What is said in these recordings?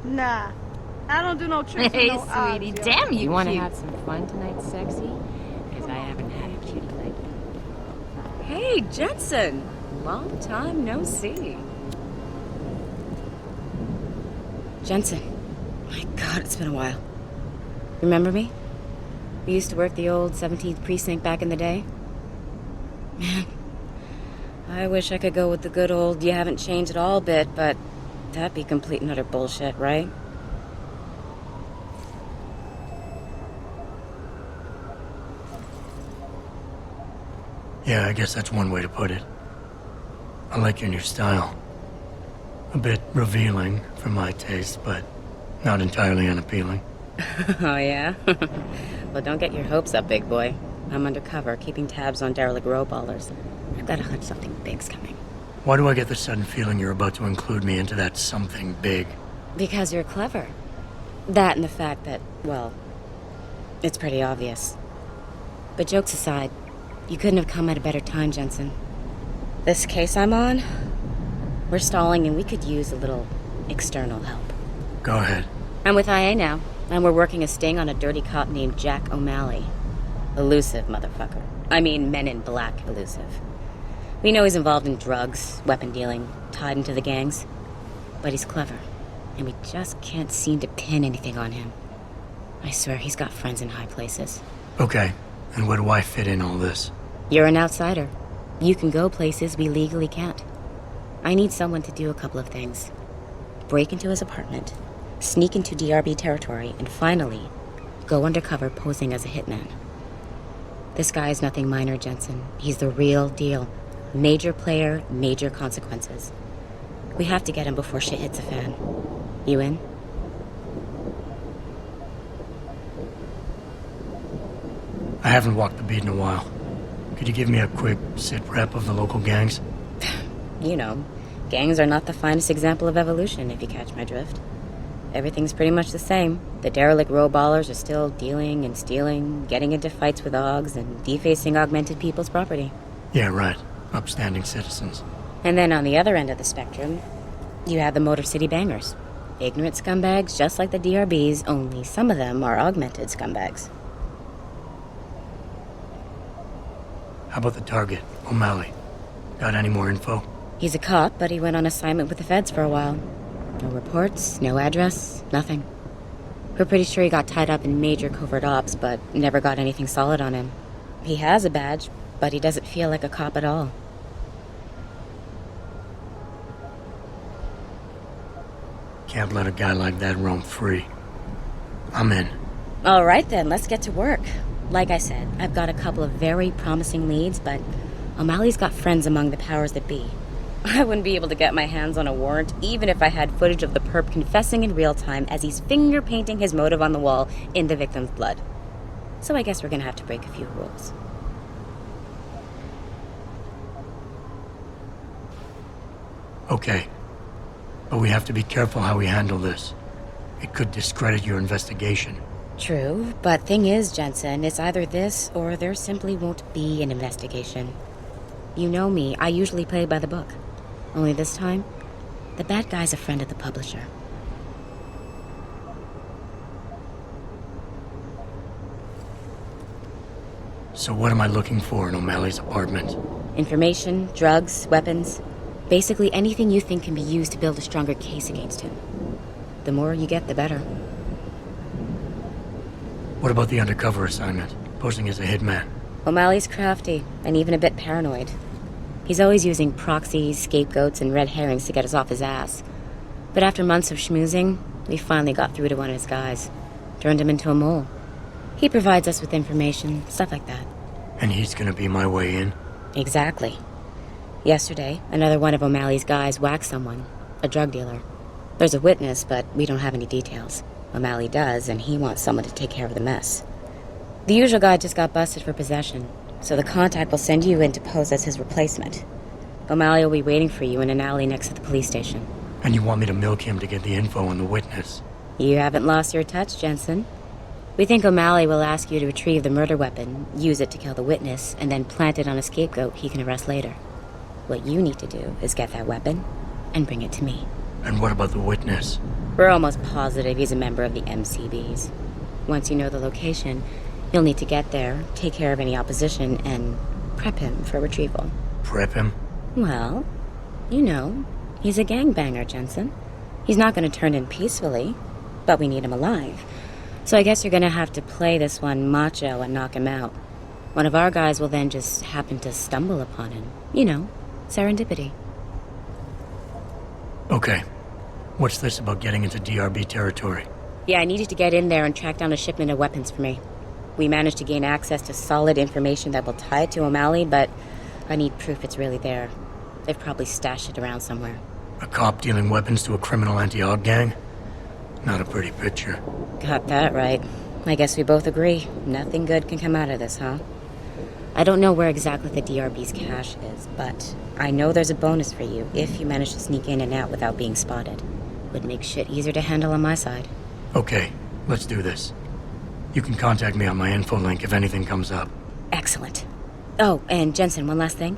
Nah. I don't do no tricks Hey, with no sweetie, odds, yo. damn you You want to cute. have some fun tonight, sexy? Because I haven't had a cutie like you. Hey, Jensen. Long time no see. Jensen. My God, it's been a while. Remember me? We used to work the old 17th precinct back in the day. Man, I wish I could go with the good old you haven't changed at all bit, but that'd be complete and utter bullshit, right? Yeah, I guess that's one way to put it. I like your new style. A bit revealing for my taste, but not entirely unappealing. Oh, yeah? Well, don't get your hopes up, big boy. I'm undercover, keeping tabs on derelict row-ballers. I've got a hunch something big's coming. Why do I get the sudden feeling you're about to include me into that something big? Because you're clever. That and the fact that, well, it's pretty obvious. But jokes aside, you couldn't have come at a better time, Jensen. This case I'm on, we're stalling and we could use a little external help. Go ahead. I'm with IA now, and we're working a sting on a dirty cop named Jack O'Malley. Elusive motherfucker. I mean, Men in Black elusive. We know he's involved in drugs, weapon dealing, tied into the gangs. But he's clever, and we just can't seem to pin anything on him. I swear he's got friends in high places. Okay, and where do I fit in all this? You're an outsider. You can go places we legally can't. I need someone to do a couple of things. Break into his apartment, sneak into DRB territory, and finally, go undercover posing as a hitman. This guy is nothing minor, Jensen. He's the real deal. Major player, major consequences. We have to get him before shit hits the fan. You in? I haven't walked the beat in a while. Could you give me a quick sit-rep of the local gangs? You know, gangs are not the finest example of evolution, if you catch my drift. Everything's pretty much the same. The derelict row-ballers are still dealing and stealing, getting into fights with augs, and defacing augmented people's property. Yeah, right. Upstanding citizens. And then on the other end of the spectrum, you have the Motor City Bangers. Ignorant scumbags just like the DRBs, only some of them are augmented scumbags. How about the target, O'Malley? Got any more info? He's a cop, but he went on assignment with the feds for a while. No reports, no address, nothing. We're pretty sure he got tied up in major covert ops, but never got anything solid on him. He has a badge, but he doesn't feel like a cop at all. Can't let a guy like that roam free. I'm in. All right then, let's get to work. Like I said, I've got a couple of very promising leads, but O'Malley's got friends among the powers that be. I wouldn't be able to get my hands on a warrant, even if I had footage of the perp confessing in real time as he's finger painting his motive on the wall in the victim's blood. So I guess we're gonna have to break a few rules. Okay. But we have to be careful how we handle this. It could discredit your investigation. True, but thing is, Jensen, it's either this or there simply won't be an investigation. You know me, I usually play by the book. Only this time, the bad guy's a friend of the publisher. So what am I looking for in O'Malley's apartment? Information, drugs, weapons. Basically anything you think can be used to build a stronger case against him. The more you get, the better. What about the undercover assignment? Posing as a hitman? O'Malley's crafty, and even a bit paranoid. He's always using proxies, scapegoats, and red herrings to get us off his ass. But after months of schmoozing, we finally got through to one of his guys. Turned him into a mole. He provides us with information, stuff like that. And he's gonna be my way in? Exactly. Yesterday, another one of O'Malley's guys whacked someone, a drug dealer. There's a witness, but we don't have any details. O'Malley does, and he wants someone to take care of the mess. The usual guy just got busted for possession, so the contact will send you in to pose as his replacement. O'Malley will be waiting for you in an alley next to the police station. And you want me to milk him to get the info on the witness? You haven't lost your touch, Jensen. We think O'Malley will ask you to retrieve the murder weapon, use it to kill the witness, and then plant it on a scapegoat he can arrest later. What you need to do is get that weapon and bring it to me. And what about the witness? We're almost positive he's a member of the MCBs. Once you know the location, you'll need to get there, take care of any opposition, and prep him for retrieval. Prep him? Well, you know, he's a gangbanger, Jensen. He's not going to turn in peacefully, but we need him alive. So I guess you're going to have to play this one macho and knock him out. One of our guys will then just happen to stumble upon him. You know, serendipity. Okay. What's this about getting into DRB territory? Yeah, I needed to get in there and track down a shipment of weapons for me. We managed to gain access to solid information that will tie it to O'Malley, but I need proof it's really there. They've probably stashed it around somewhere. A cop dealing weapons to a criminal anti-aug gang? Not a pretty picture. Got that right. I guess we both agree. Nothing good can come out of this, huh? I don't know where exactly the DRB's cache is, but I know there's a bonus for you if you manage to sneak in and out without being spotted. Would make shit easier to handle on my side. Okay, let's do this. You can contact me on my info link if anything comes up. Excellent. Oh, and Jensen, one last thing.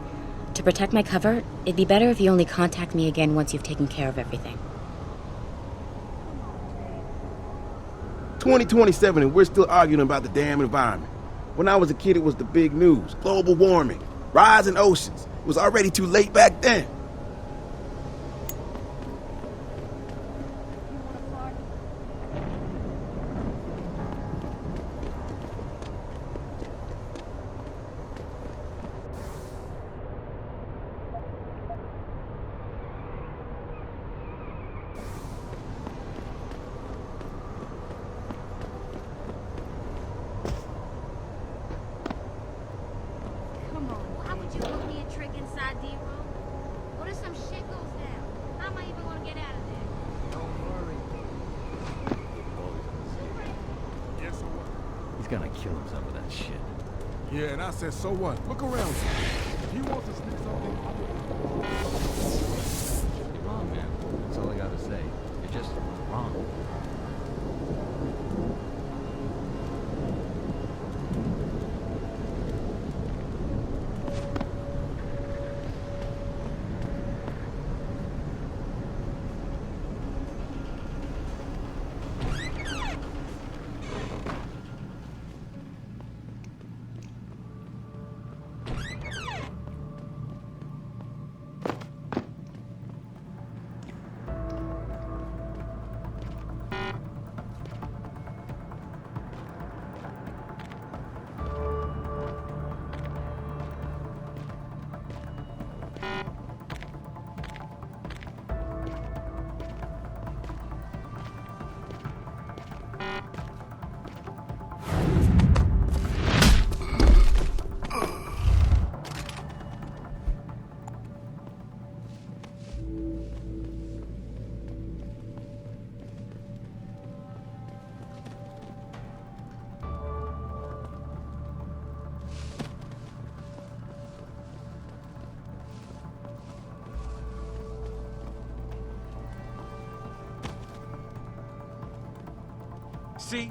To protect my cover, it'd be better if you only contact me again once you've taken care of everything. 2027 and we're still arguing about the damn environment. When I was a kid, it was the big news. Global warming, rising oceans. It was already too late back then. Why would you put me a trick inside D-room? What if some shit goes down? How am I even gonna get out of there? Don't worry. Yeah, so what? He's gonna kill himself with that shit. Yeah, and I said, so what? Look around you. He wants to sneak something. You're wrong, man. That's all I gotta say. You're just wrong. See?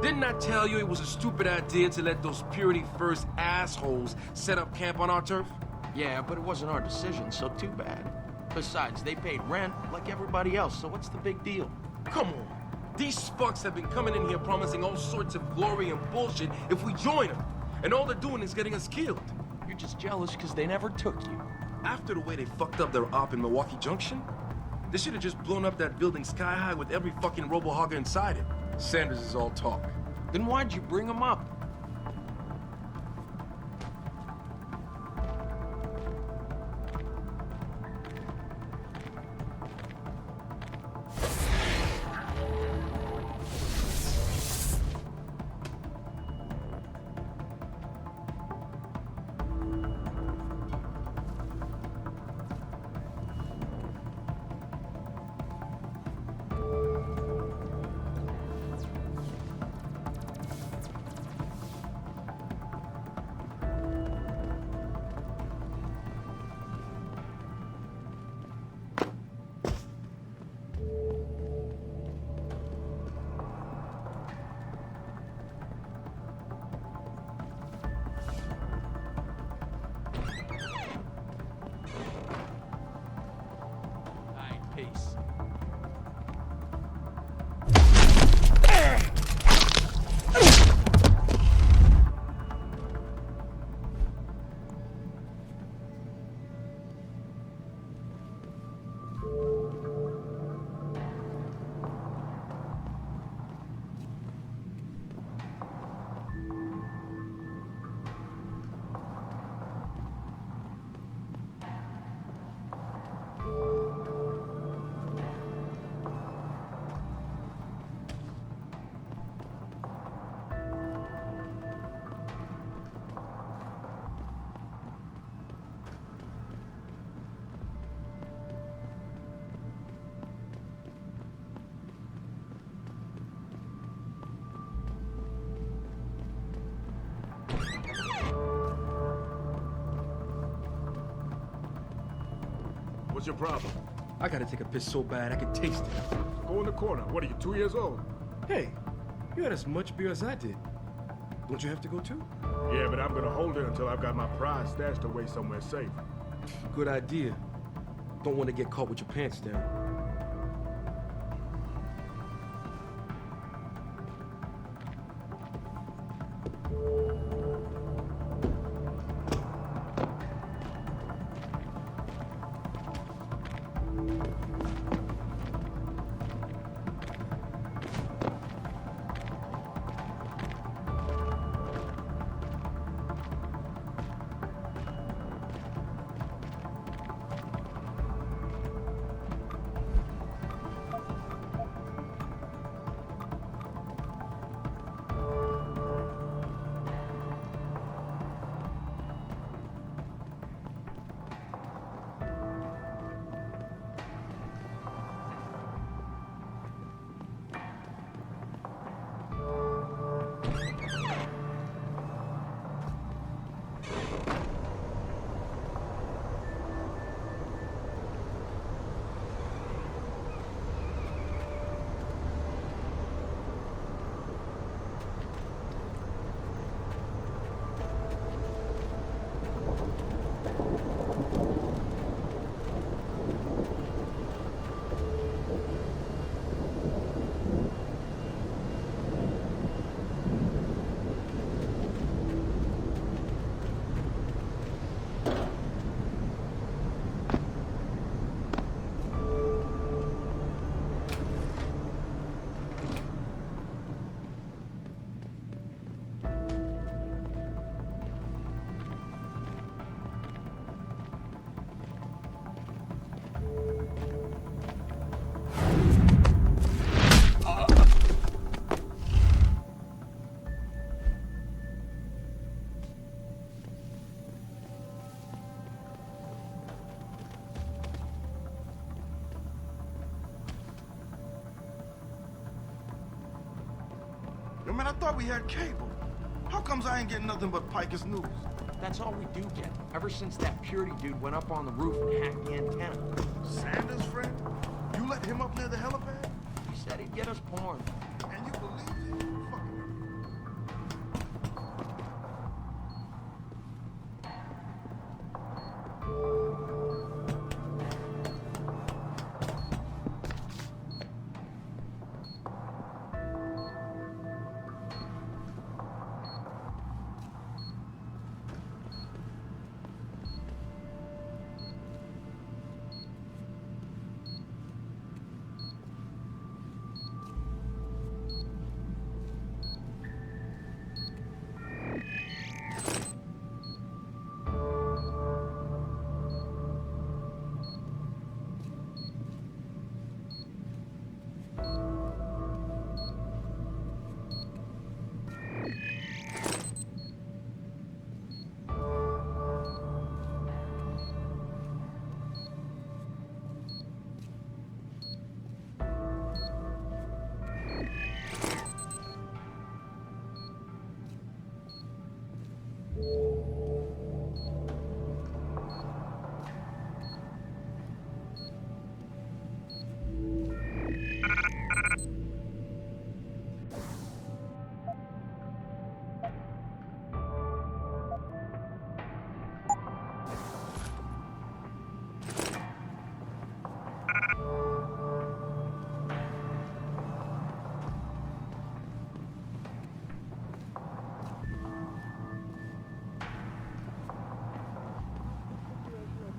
Didn't I tell you it was a stupid idea to let those Purity First assholes set up camp on our turf? Yeah, but it wasn't our decision, so too bad. Besides, they paid rent like everybody else, so what's the big deal? Come on. These fucks have been coming in here promising all sorts of glory and bullshit if we join them. And all they're doing is getting us killed. You're just jealous because they never took you. After the way they fucked up their op in Milwaukee Junction, they should have just blown up that building sky high with every fucking robo-hogger inside it. Sanders is all talk. Then why'd you bring them up? Peace. your problem? I gotta take a piss so bad I can taste it. Go in the corner. What are you, 2 years old? Hey, you had as much beer as I did. Don't you have to go too? Yeah, but I'm gonna hold it until I've got my prize stashed away somewhere safe. Good idea. Don't want to get caught with your pants down. Yo, man, I thought we had cable. How comes I ain't getting nothing but Piker's news? That's all we do get. Ever since that Purity dude went up on the roof and hacked the antenna. Sanders' friend? You let him up near the helipad? He said he'd get us porn. And you believe it? Fuck.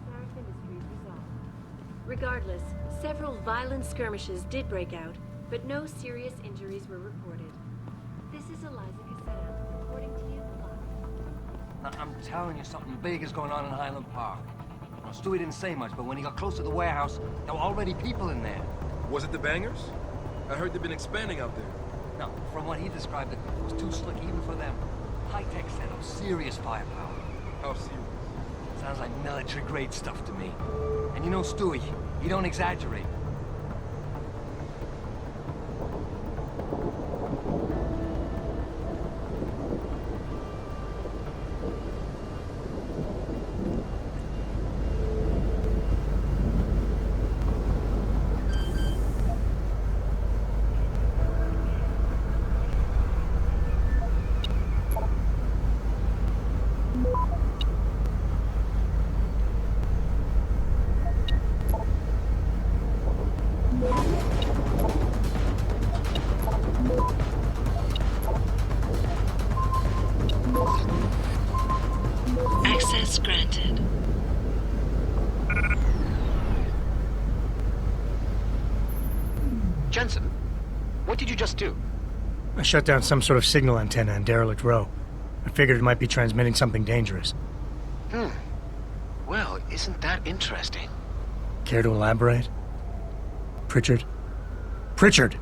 Sarif Industries resolved. Regardless, several violent skirmishes did break out, but no serious injuries were reported. This is Eliza Casetta, reporting to you live. I'm telling you, something big is going on in Highland Park. Now, Stewie didn't say much, but when he got close to the warehouse, there were already people in there. Was it the bangers? I heard they've been expanding out there. No, from what he described, it was too slick even for them. High-tech setup, serious firepower. How serious? Sounds like military-grade stuff to me. And you know Stewie, he don't exaggerate. Access granted. Jensen, what did you just do? I shut down some sort of signal antenna in Derelict Row. I figured it might be transmitting something dangerous. Well, isn't that interesting? Care to elaborate? Pritchard? Pritchard!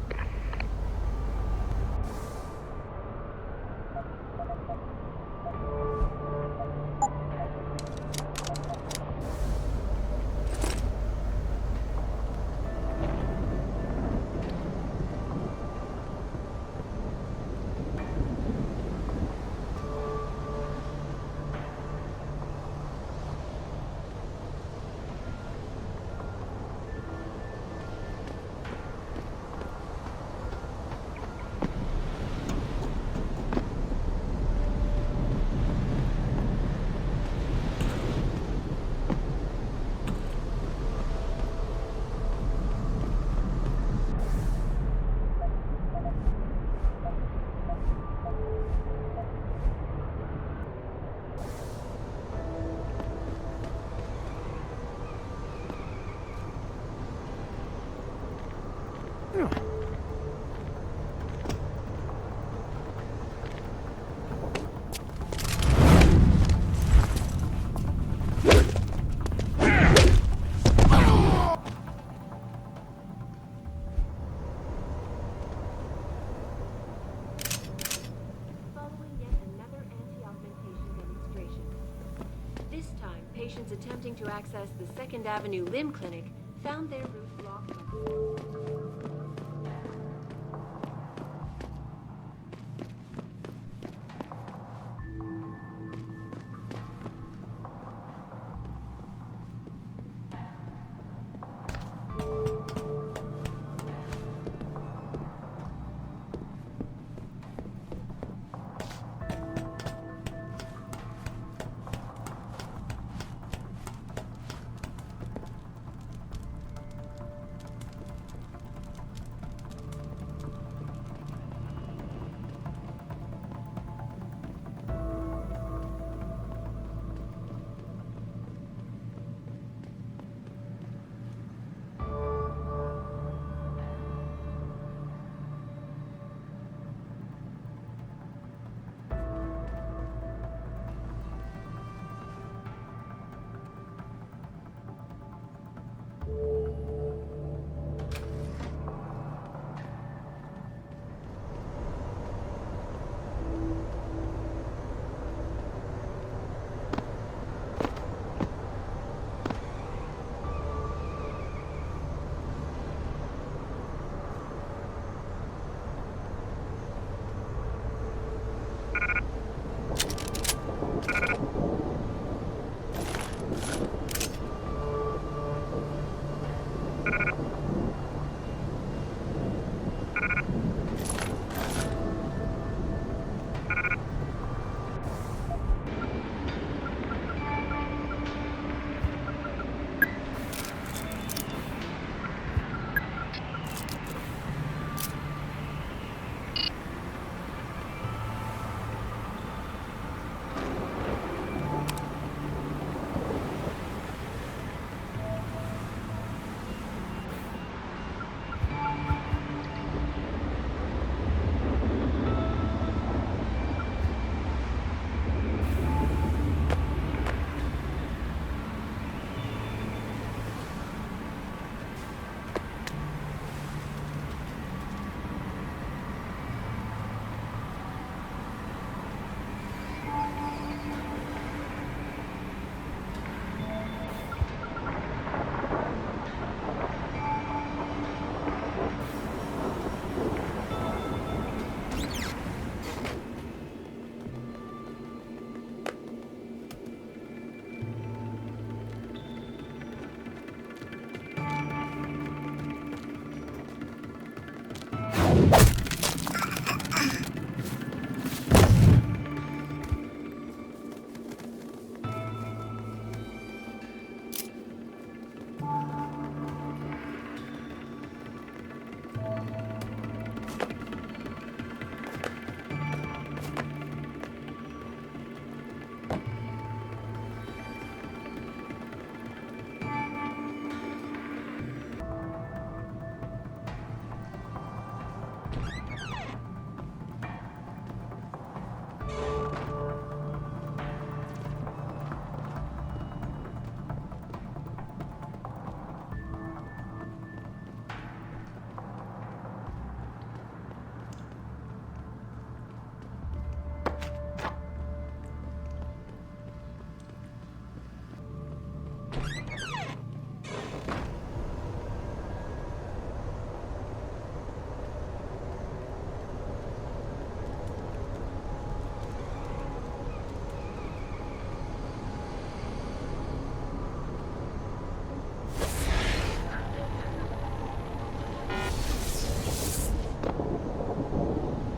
Patients attempting to access the 2nd Avenue Limb Clinic found their route blocked by...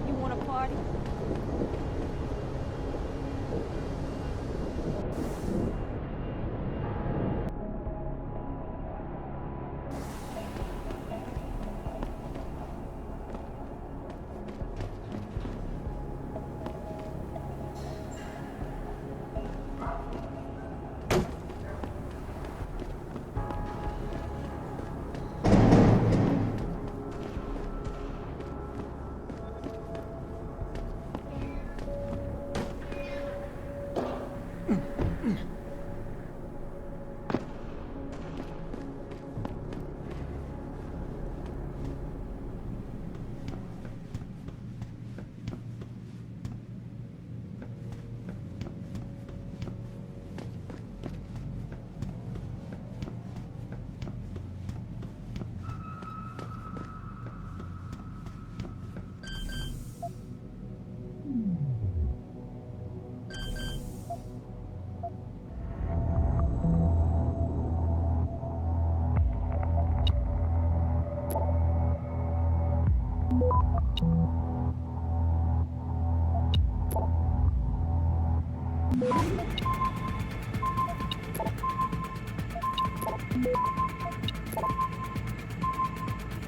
You want a party?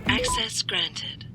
Access granted.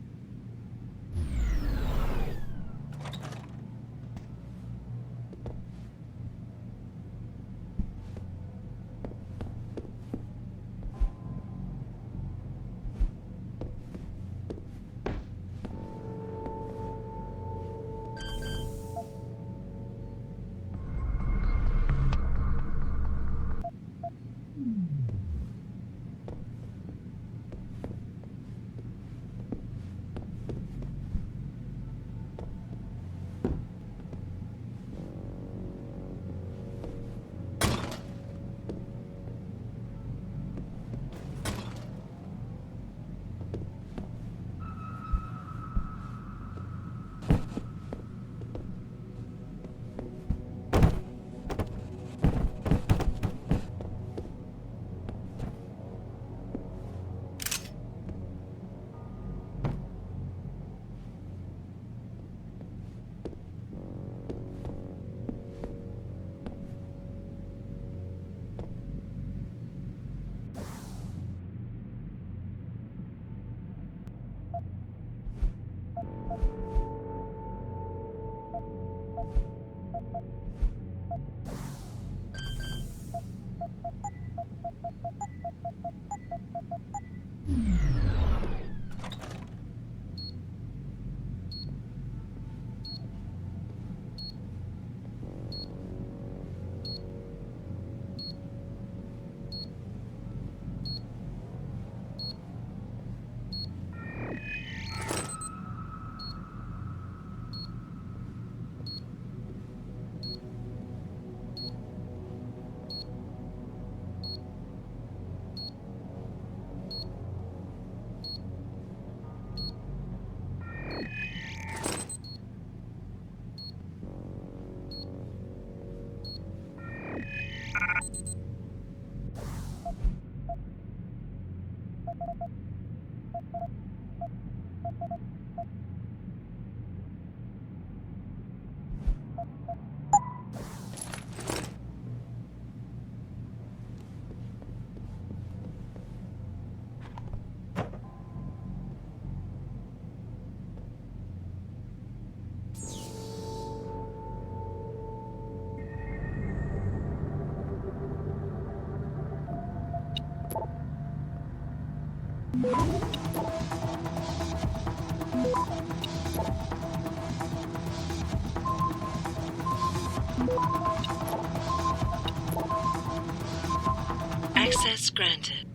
Access granted.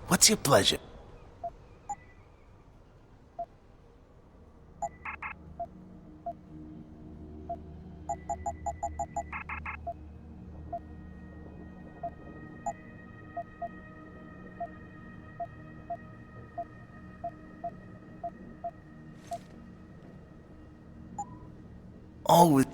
What's your pleasure? Always.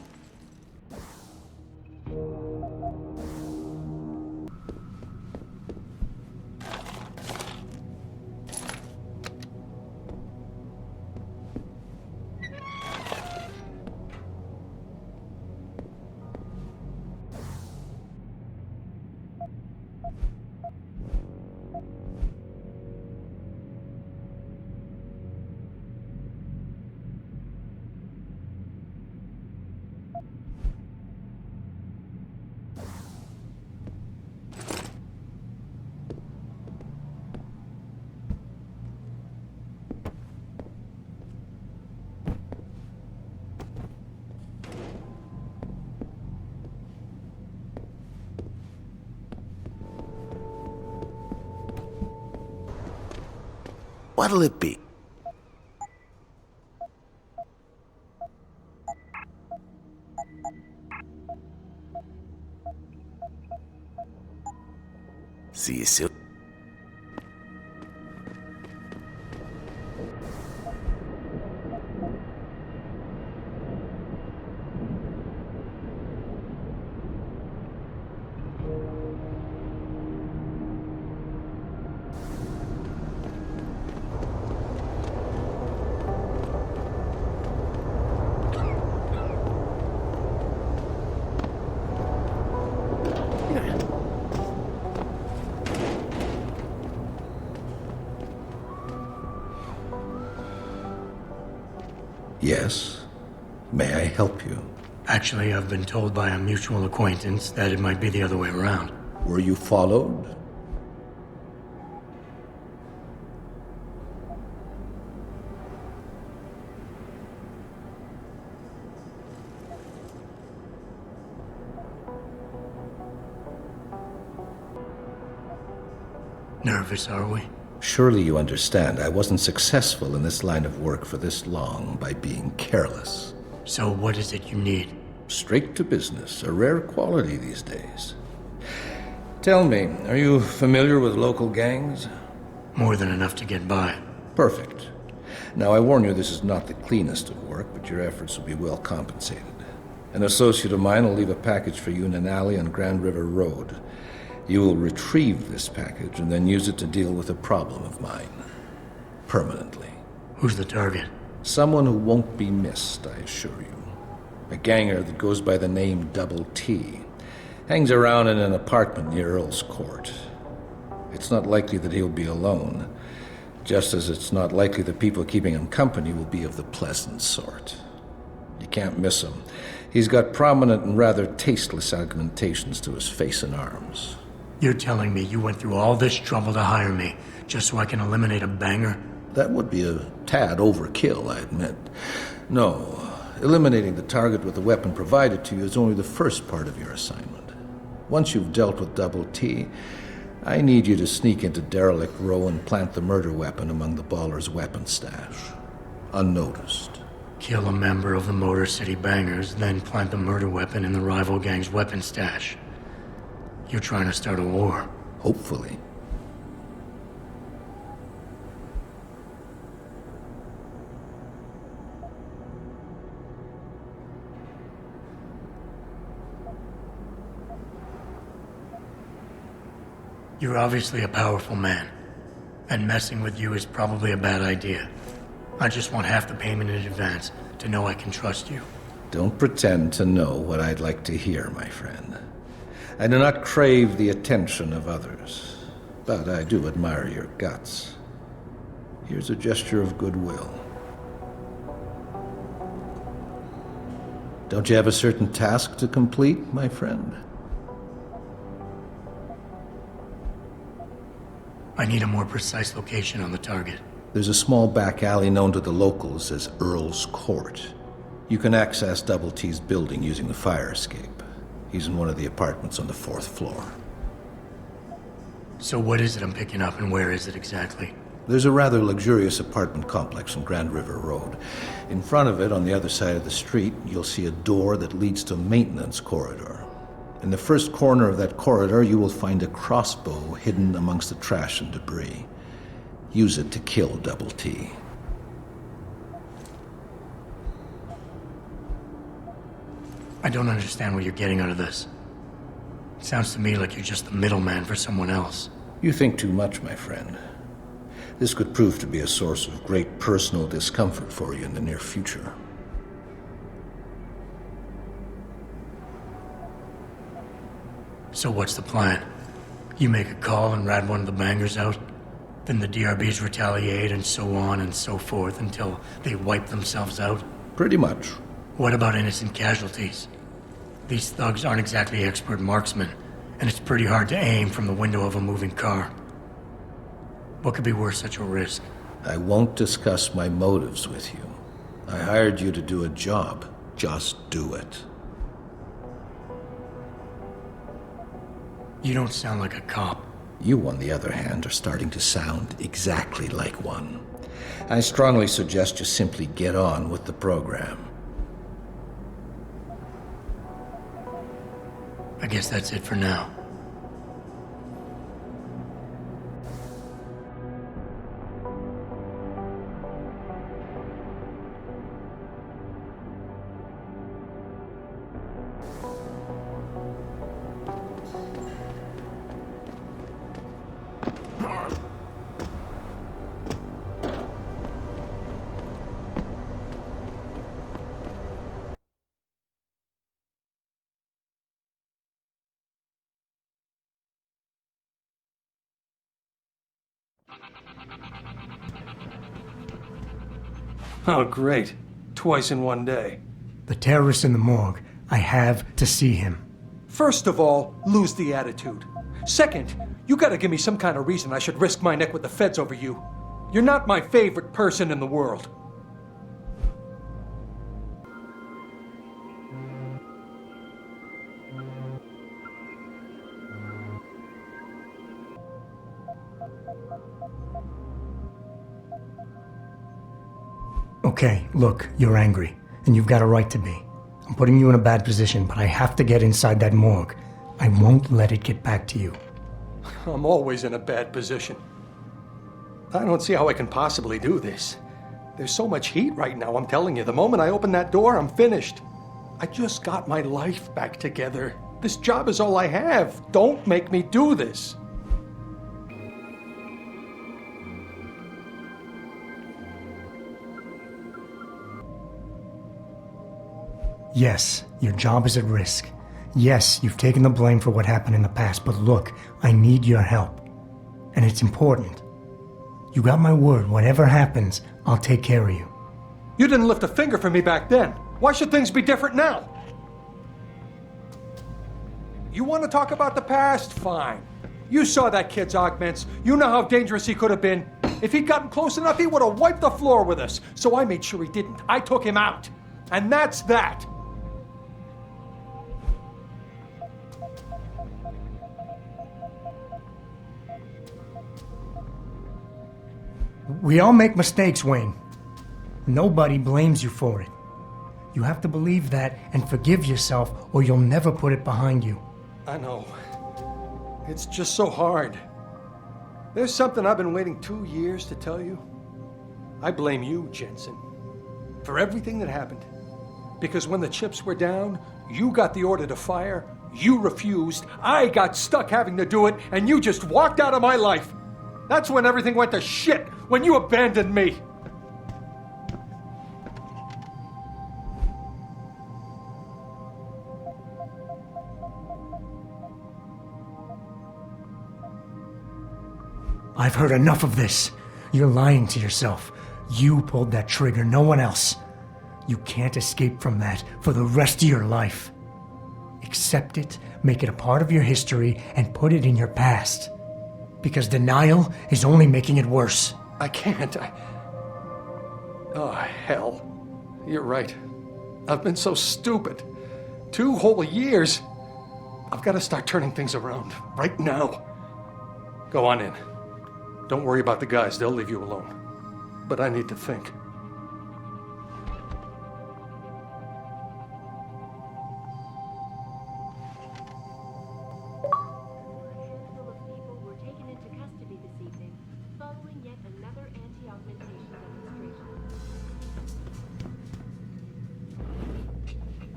What'll it be? See you soon. Yes. May I help you? Actually, I've been told by a mutual acquaintance that it might be the other way around. Were you followed? Nervous, are we? Surely you understand I wasn't successful in this line of work for this long by being careless. So what is it you need? Straight to business, a rare quality these days. Tell me, are you familiar with local gangs? More than enough to get by. Perfect. Now, I warn you, this is not the cleanest of work, but your efforts will be well compensated. An associate of mine will leave a package for you in an alley on Grand River Road. You will retrieve this package and then use it to deal with a problem of mine. Permanently. Who's the target? Someone who won't be missed, I assure you. A ganger that goes by the name Double T. Hangs around in an apartment near Earl's Court. It's not likely that he'll be alone, just as it's not likely the people keeping him company will be of the pleasant sort. You can't miss him. He's got prominent and rather tasteless augmentations to his face and arms. You're telling me you went through all this trouble to hire me, just so I can eliminate a banger? That would be a tad overkill, I admit. No, eliminating the target with the weapon provided to you is only the first part of your assignment. Once you've dealt with Double T, I need you to sneak into Derelict Row and plant the murder weapon among the baller's weapon stash. Unnoticed. Kill a member of the Motor City Bangers, then plant the murder weapon in the rival gang's weapon stash. You're trying to start a war. Hopefully. You're obviously a powerful man, and messing with you is probably a bad idea. I just want half the payment in advance to know I can trust you. Don't pretend to know what I'd like to hear, my friend. I do not crave the attention of others, but I do admire your guts. Here's a gesture of goodwill. Don't you have a certain task to complete, my friend? I need a more precise location on the target. There's a small back alley known to the locals as Earl's Court. You can access Double T's building using the fire escape. He's in one of the apartments on the 4th floor. So what is it I'm picking up, and where is it exactly? There's a rather luxurious apartment complex on Grand River Road. In front of it, on the other side of the street, you'll see a door that leads to a maintenance corridor. In the first corner of that corridor, you will find a crossbow hidden amongst the trash and debris. Use it to kill Double T. I don't understand what you're getting out of this. It sounds to me like you're just the middleman for someone else. You think too much, my friend. This could prove to be a source of great personal discomfort for you in the near future. So what's the plan? You make a call and rat one of the bangers out? Then the DRBs retaliate and so on and so forth until they wipe themselves out? Pretty much. What about innocent casualties? These thugs aren't exactly expert marksmen, and it's pretty hard to aim from the window of a moving car. What could be worth such a risk? I won't discuss my motives with you. I hired you to do a job. Just do it. You don't sound like a cop. You, on the other hand, are starting to sound exactly like one. I strongly suggest you simply get on with the program. I guess that's it for now. Oh, great. Twice in one day. The terrorist in the morgue. I have to see him. First of all, lose the attitude. Second, you gotta give me some kind of reason I should risk my neck with the feds over you. You're not my favorite person in the world. Okay, look, you're angry, and you've got a right to be. I'm putting you in a bad position, but I have to get inside that morgue. I won't let it get back to you. I'm always in a bad position. I don't see how I can possibly do this. There's so much heat right now, I'm telling you. The moment I open that door, I'm finished. I just got my life back together. This job is all I have. Don't make me do this. Yes, your job is at risk. Yes, you've taken the blame for what happened in the past, but look, I need your help. And it's important. You got my word, whatever happens, I'll take care of you. You didn't lift a finger for me back then. Why should things be different now? You want to talk about the past? Fine. You saw that kid's augments. You know how dangerous he could have been. If he'd gotten close enough, he would have wiped the floor with us. So I made sure he didn't. I took him out. And that's that. We all make mistakes, Wayne. Nobody blames you for it. You have to believe that and forgive yourself, or you'll never put it behind you. I know. It's just so hard. There's something I've been waiting 2 years to tell you. I blame you, Jensen, for everything that happened. Because when the chips were down, you got the order to fire, you refused, I got stuck having to do it, and you just walked out of my life. That's when everything went to shit, when you abandoned me. I've heard enough of this. You're lying to yourself. You pulled that trigger, no one else. You can't escape from that for the rest of your life. Accept it, make it a part of your history, and put it in your past. Because denial is only making it worse. I can't. Oh, hell. You're right. I've been so stupid. 2 whole years. I've got to start turning things around. Right now. Go on in. Don't worry about the guys. They'll leave you alone. But I need to think.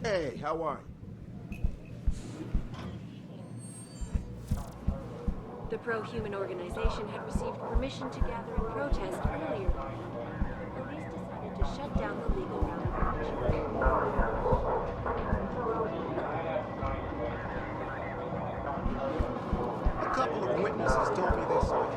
Hey, how are you? The pro-human organization had received permission to gather and protest earlier. Police decided to shut down the legal route of action. A couple of witnesses told me they saw you.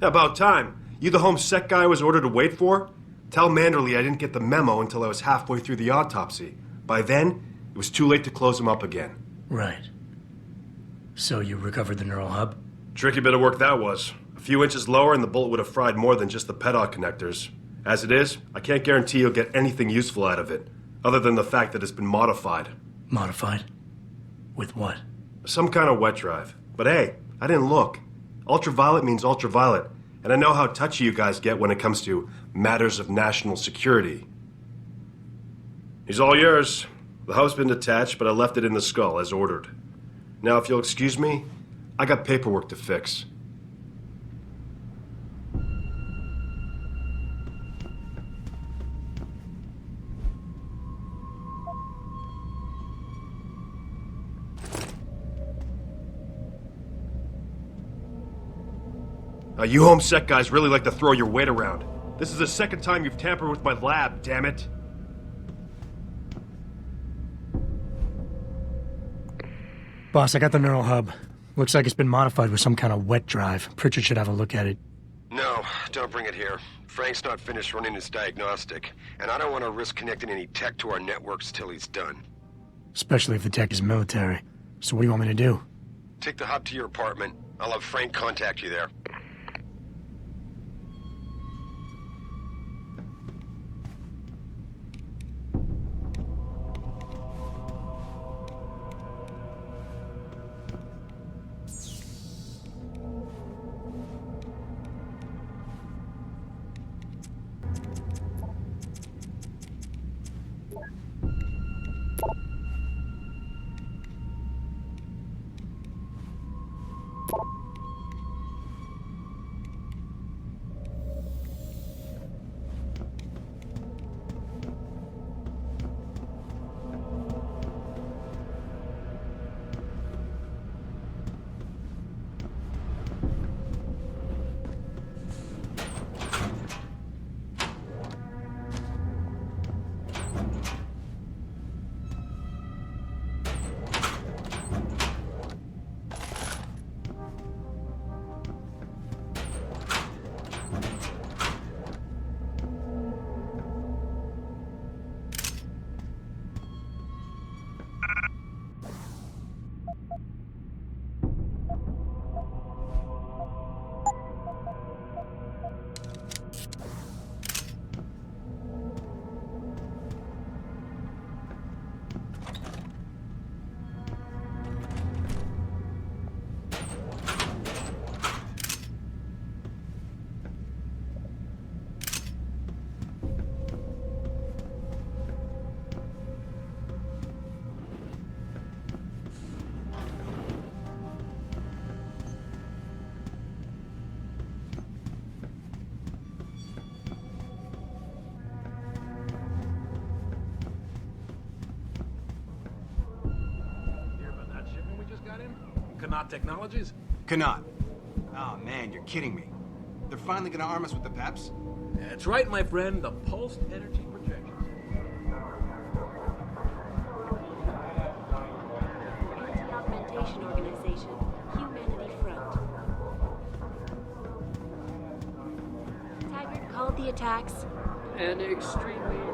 About time. You the home sec guy I was ordered to wait for? Tell Manderley I didn't get the memo until I was halfway through the autopsy. By then, it was too late to close him up again. Right. So you recovered the neural hub? Tricky bit of work that was. A few inches lower and the bullet would have fried more than just the pedal connectors. As it is, I can't guarantee you'll get anything useful out of it, other than the fact that it's been modified. Modified? With what? Some kind of wet drive. But hey, I didn't look. Ultraviolet means ultraviolet, and I know how touchy you guys get when it comes to matters of national security. He's all yours. The hub's been detached, but I left it in the skull as ordered. Now, if you'll excuse me, I got paperwork to fix. You home sec guys really like to throw your weight around. This is the second time you've tampered with my lab, damn it. Boss, I got the neural hub. Looks like it's been modified with some kind of wet drive. Pritchard should have a look at it. No, don't bring it here. Frank's not finished running his diagnostic, and I don't want to risk connecting any tech to our networks till he's done. Especially if the tech is military. So what do you want me to do? Take the hub to your apartment. I'll have Frank contact you there. Kanat Technologies? Kanat. Oh man, you're kidding me. They're finally gonna arm us with the PEPs? That's right, my friend. The pulsed energy projections. Augmentation organization, Humanity Front. Taggart called the attacks an extremely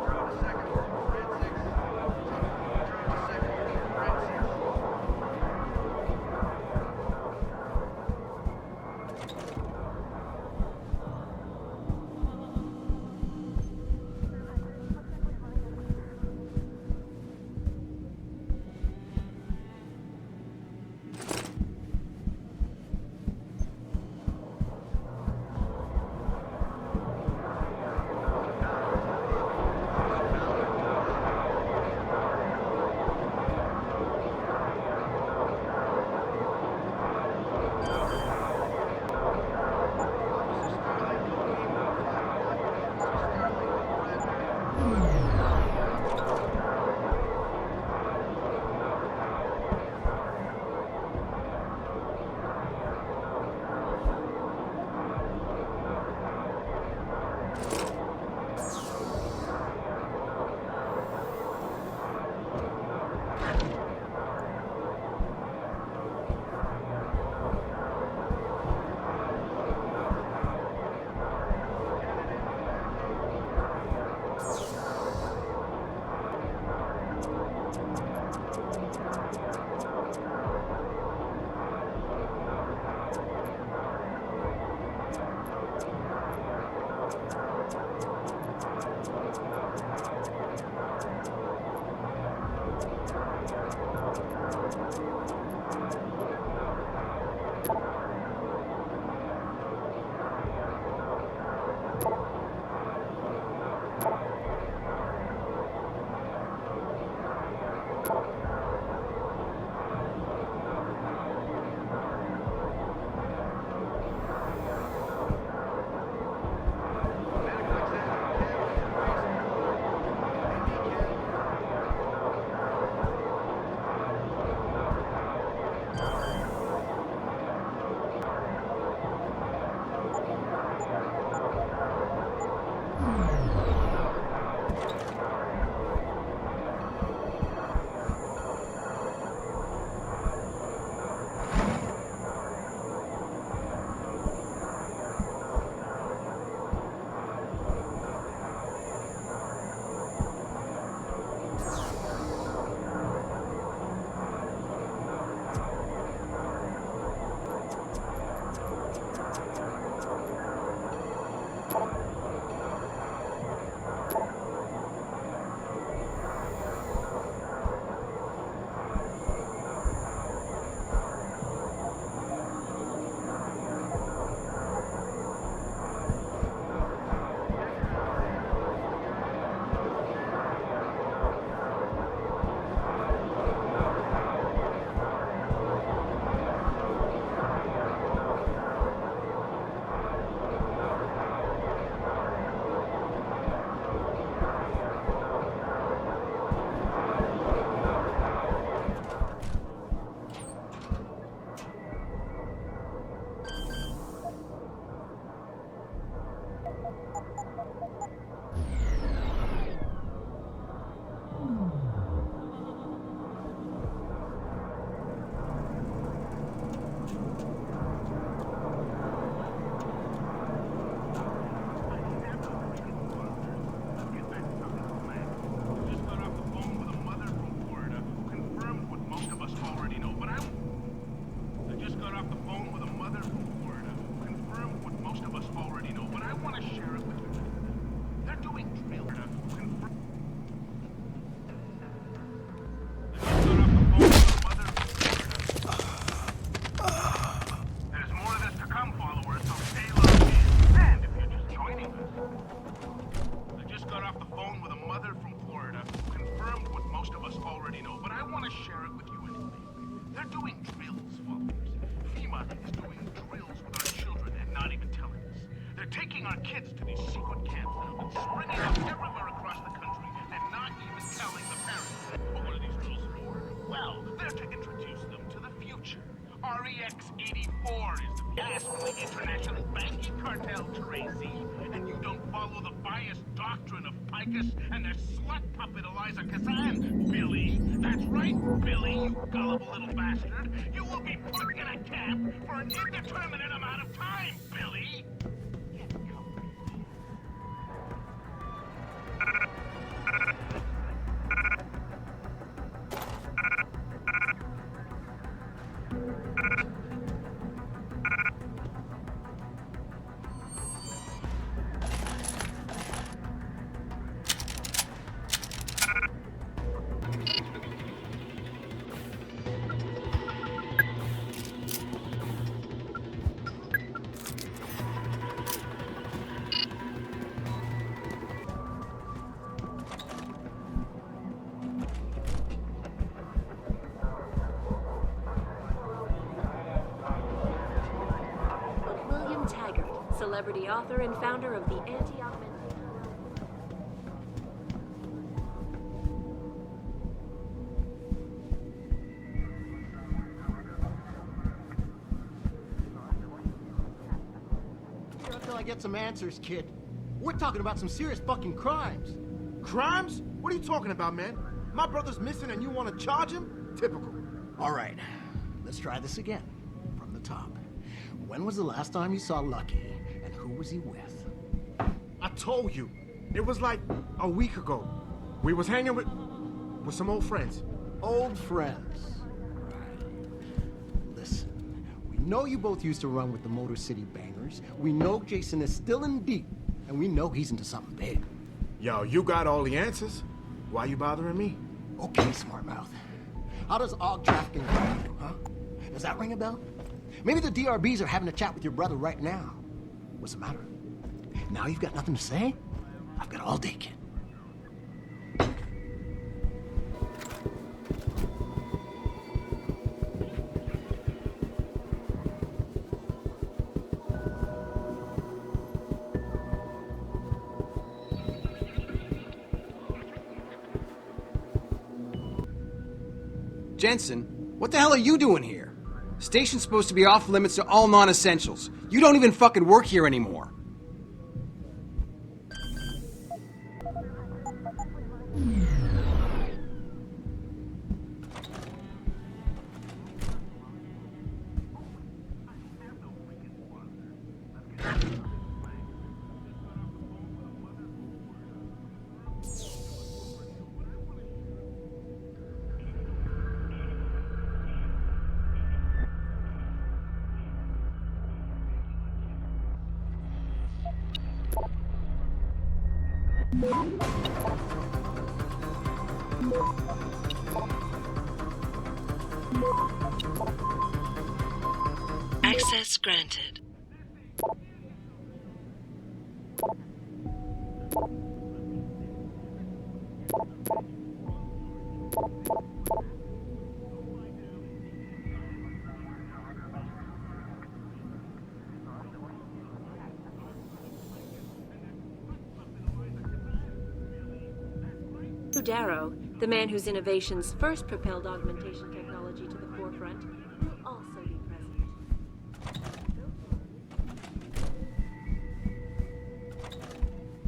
want to share it with you. They're doing drill to confirm. There's more of this to come, followers, so stay locked in. And if you're just joining us, I just got off the phone with a mother from Florida who confirmed what most of us already know, but I want to share it with you anyway. They're doing drills, followers. FEMA is doing drills with our children and not even telling us. They're taking our kids to these secret camps and springing up everywhere across the country and not even telling the parents. But what are these drills for? Well, they're to introduce them to the future. REX-84 is the gas from the international banking cartel, Tracy. And you don't follow the biased doctrine of Picus and their slut puppet Eliza Kazan, Billy. That's right, Billy, you gullible little bastard. You will be put in a camp for an indeterminate amount of time, Billy. Celebrity author and founder of the anti-augmentation. Here until I get some answers, kid. We're talking about some serious fucking crimes. Crimes? What are you talking about, man? My brother's missing and you want to charge him? Typical. All right, let's try this again. From the top. When was the last time you saw Lucky? Who was he with? I told you. It was like a week ago. We was hanging with some old friends. Old friends. Right. Listen, we know you both used to run with the Motor City Bangers. We know Jason is still in deep, and we know he's into something big. Yo, you got all the answers. Why you bothering me? Okay, smart mouth. How does aug trafficking go to you, huh? Does that ring a bell? Maybe the DRBs are having a chat with your brother right now. What's the matter? Now you've got nothing to say? I've got all day, kid. Jensen, what the hell are you doing here? Station's supposed to be off limits to all non-essentials. You don't even fucking work here anymore. Access granted. Darrow, the man whose innovations first propelled augmentation technology to the forefront, will also be present.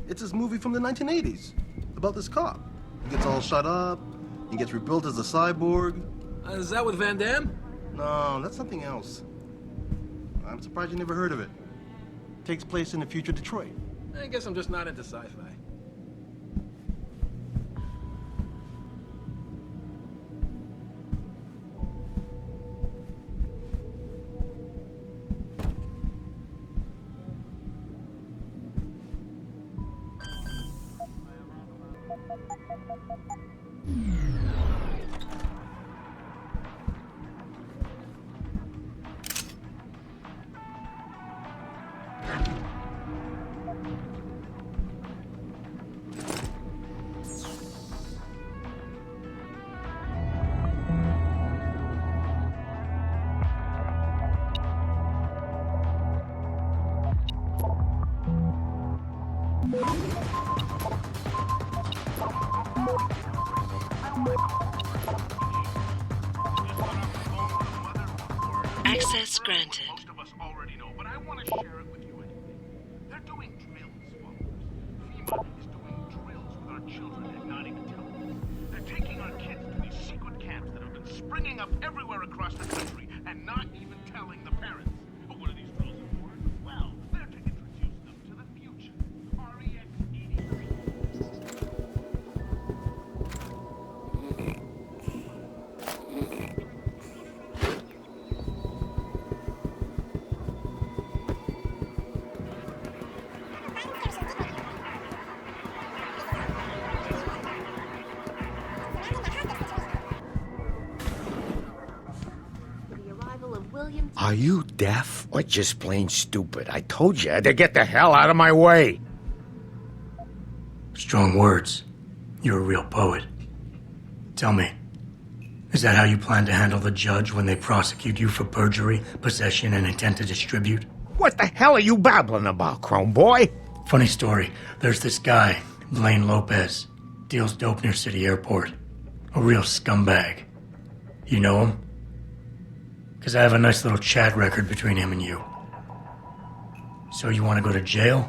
It's this movie from the 1980s about this cop. He gets all shot up, he gets rebuilt as a cyborg. Is that with Van Damme? No, that's something else. I'm surprised you never heard of it. Takes place in the future Detroit. I guess I'm just not into sci-fi. Access granted. Most of us already know, but I want to share it with you anyway. They're doing drills, followers. FEMA is doing drills with our children and not even telling us. They're taking our kids to these secret camps that have been springing up everywhere across the country and not even telling the parents. But what are these drills for? Well, they're to introduce them to the future. REX 83. Are you deaf or just plain stupid? I told you to get the hell out of my way. Strong words. You're a real poet. Tell me, is that how you plan to handle the judge when they prosecute you for perjury, possession, and intent to distribute? What the hell are you babbling about, Chrome Boy? Funny story. There's this guy, Blaine Lopez. Deals dope near City Airport. A real scumbag. You know him? Because I have a nice little chat record between him and you. So you want to go to jail?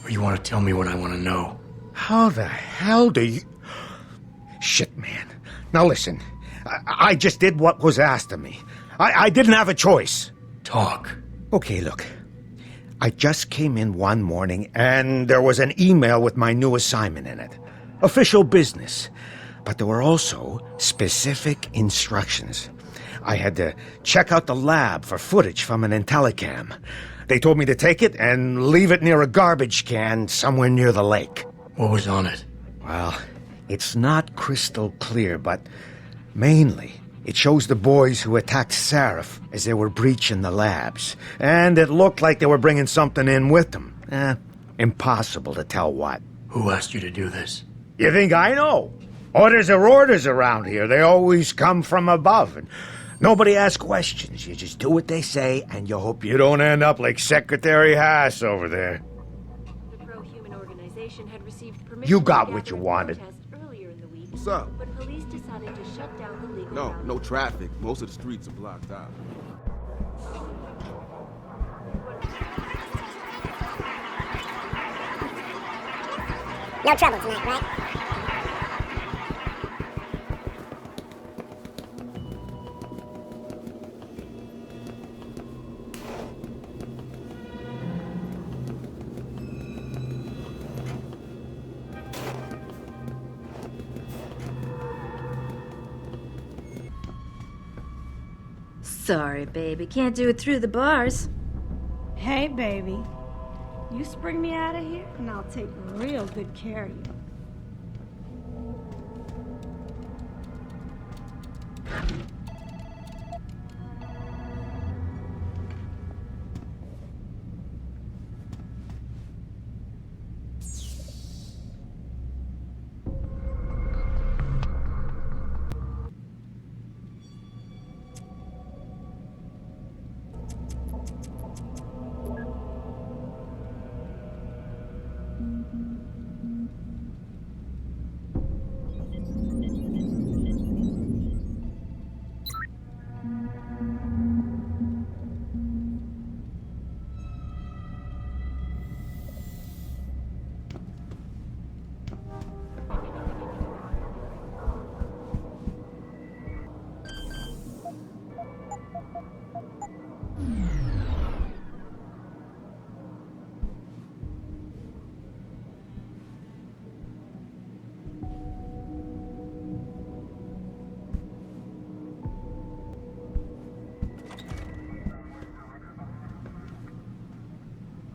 Or you want to tell me what I want to know? How the hell do you... Shit, man. Now listen, I just did what was asked of me. I didn't have a choice. Talk. Okay, look. I just came in one morning and there was an email with my new assignment in it. Official business. But there were also specific instructions. I had to check out the lab for footage from an Intellicam. They told me to take it and leave it near a garbage can somewhere near the lake. What was on it? Well, it's not crystal clear, but mainly it shows the boys who attacked Sarif as they were breaching the labs. And it looked like they were bringing something in with them. Impossible to tell what. Who asked you to do this? You think I know? Orders are orders around here. They always come from above. And nobody asks questions. You just do what they say, and you hope you don't end up like Secretary Haas over there. The pro-human organization had received permission You got to what you gather wanted. protest earlier in the week, What's up? but police decided to shut down the legal No, route. no traffic. Most of the streets are blocked out. No trouble tonight, right? Sorry, baby. Can't do it through the bars. Hey, baby. You spring me out of here, and I'll take real good care of you.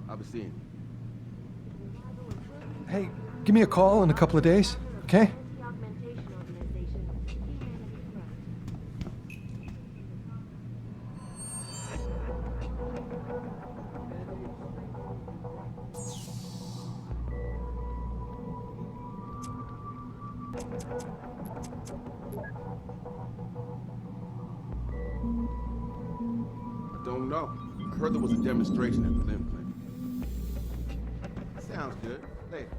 I'll be seeing you. Hey, give me a call in a couple of days, okay? Augmentation organization, humanity threat. I don't know. I heard there was a demonstration at the limb clinic. Sounds good. Later.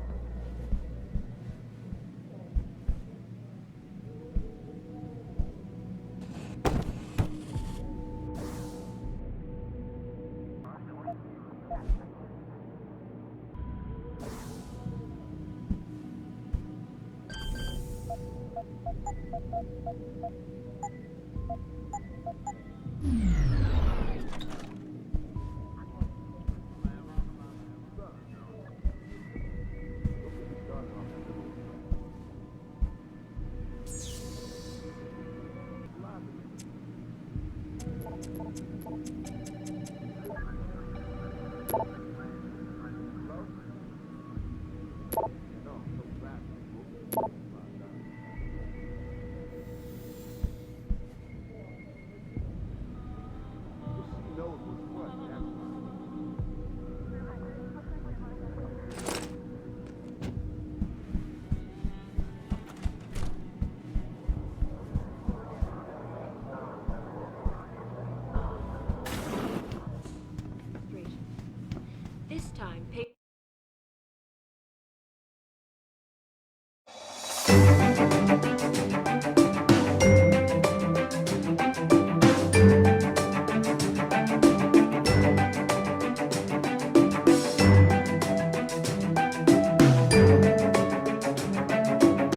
This time, pay